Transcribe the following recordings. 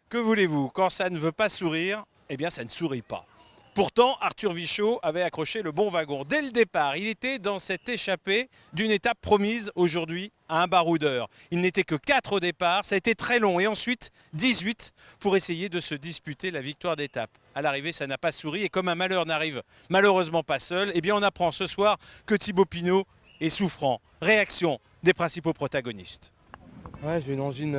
Que voulez-vous, quand ça ne veut pas sourire, eh bien ça ne sourit pas. Pourtant, Arthur Vichot avait accroché le bon wagon. Dès le départ, il était dans cette échappée d'une étape promise aujourd'hui à un baroudeur. Il n'était que 4 au départ, ça a été très long et ensuite 18 pour essayer de se disputer la victoire d'étape. À l'arrivée, ça n'a pas souri et comme un malheur n'arrive malheureusement pas seul, eh bien on apprend ce soir que Thibaut Pinot est souffrant. Réaction des principaux protagonistes. Ouais, j'ai une angine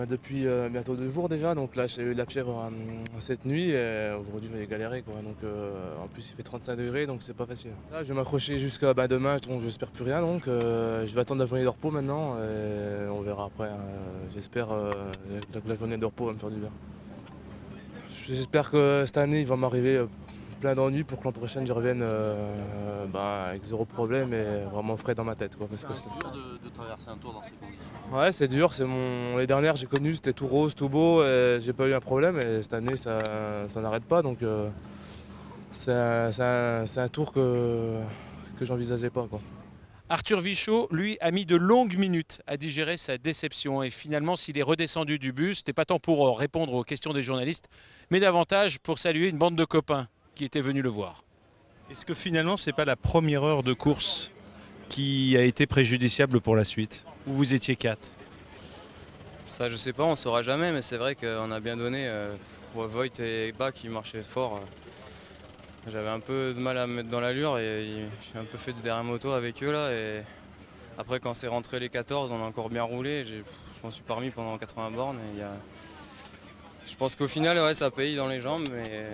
depuis bientôt 2 jours déjà, donc là j'ai eu de la fièvre cette nuit et aujourd'hui je vais galérer quoi. Donc en plus il fait 35 degrés donc c'est pas facile. Là je vais m'accrocher jusqu'à demain, donc j'espère plus rien donc je vais attendre la journée de repos maintenant et on verra après. J'espère que la journée de repos va me faire du bien. J'espère que cette année il va m'arriver plein d'ennuis pour que l'an prochain je revienne avec zéro problème et vraiment frais dans ma tête quoi. Parce que C'est dur de traverser un tour dans ces conditions. ouais, c'est dur. Les dernières j'ai connu, c'était tout rose, tout beau, et j'ai pas eu un problème. Et cette année, ça n'arrête pas. Donc c'est un tour que j'envisageais pas, quoi. Arthur Vichot, lui, a mis de longues minutes à digérer sa déception. Et finalement, s'il est redescendu du bus, c'était pas tant pour répondre aux questions des journalistes, mais davantage pour saluer une bande de copains qui étaient venus le voir. Est-ce que finalement, c'est pas la première heure de course qui a été préjudiciable pour la suite? Où vous étiez 4? Ça, je sais pas, on saura jamais, mais c'est vrai qu'on a bien donné. Voigt et Bach qui marchaient fort. J'avais un peu de mal à me mettre dans l'allure et j'ai un peu fait de derrière moto avec eux là. Et après, quand c'est rentré les 14, on a encore bien roulé. Je m'en suis pas remis pendant 80 bornes. Je pense qu'au final, ouais, ça paye dans les jambes, mais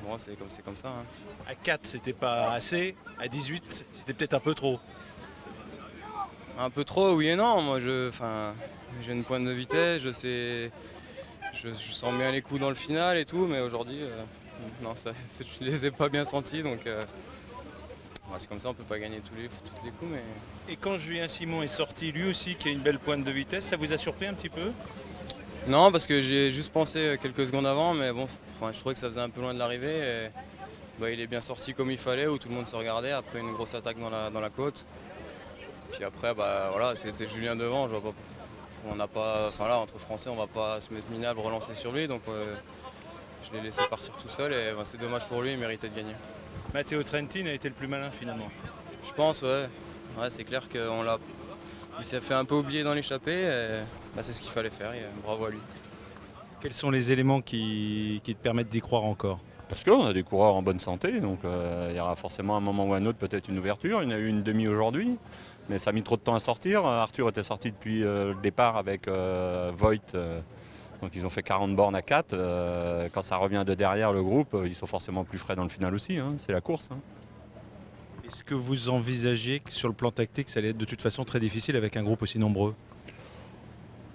bon, c'est comme ça, hein. À 4, c'était pas assez. À 18, c'était peut-être un peu trop. Un peu trop, oui et non. Moi, j'ai une pointe de vitesse, je sens bien les coups dans le final et tout, mais aujourd'hui, non, je les ai pas bien sentis, donc ouais, c'est comme ça, on peut pas gagner tous les coups, mais Et quand Julien Simon est sorti, lui aussi, qui a une belle pointe de vitesse, ça vous a surpris un petit peu? non, parce que j'ai juste pensé quelques secondes avant, mais bon, je trouvais que ça faisait un peu loin de l'arrivée. Et, il est bien sorti comme il fallait, où tout le monde se regardait après une grosse attaque dans la côte. Puis après, voilà, c'était Julien devant. Je vois pas, on n'a pas, enfin là, entre Français, on va pas se mettre minable, relancer sur lui, donc je l'ai laissé partir tout seul et c'est dommage pour lui, il méritait de gagner. Matteo Trentin a été le plus malin finalement. Je pense, ouais. Ouais, c'est clair il s'est fait un peu oublier dans l'échappée. Et, c'est ce qu'il fallait faire. Et, bravo à lui. Quels sont les éléments qui te permettent d'y croire encore? Parce qu'on a des coureurs en bonne santé, donc il y aura forcément un moment ou un autre peut-être une ouverture. Il y en a eu une demi aujourd'hui, mais ça a mis trop de temps à sortir. Arthur était sorti depuis le départ avec Voigt, donc ils ont fait 40 bornes à 4. Quand ça revient de derrière le groupe, ils sont forcément plus frais dans le final aussi, hein. C'est la course, hein. Est-ce que vous envisagez que sur le plan tactique, ça allait être de toute façon très difficile avec un groupe aussi nombreux?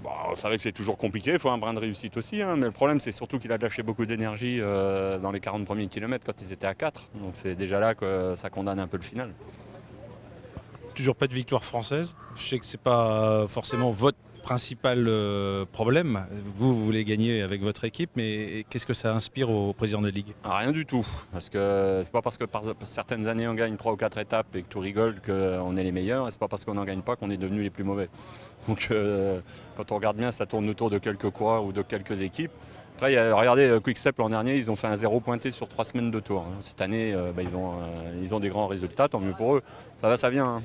Bon, on savait que c'est toujours compliqué, il faut un brin de réussite aussi, hein, mais le problème c'est surtout qu'il a lâché beaucoup d'énergie dans les 40 premiers kilomètres quand ils étaient à 4. Donc c'est déjà là que ça condamne un peu le final. Toujours pas de victoire française. Je sais que c'est pas forcément votre principal problème. Vous voulez gagner avec votre équipe, mais qu'est-ce que ça inspire au président de la Ligue? Ah, rien du tout, parce que c'est pas parce que par certaines années on gagne 3 ou 4 étapes et que tout rigole qu'on est les meilleurs, et c'est pas parce qu'on n'en gagne pas qu'on est devenus les plus mauvais. Donc quand on regarde bien, ça tourne autour de quelques coureurs ou de quelques équipes. Après, regardez, Quick-Step l'an dernier, ils ont fait un 0 pointé sur 3 semaines de tour, hein. Cette année, ils ont des grands résultats, tant mieux pour eux. Ça va, ça vient, hein.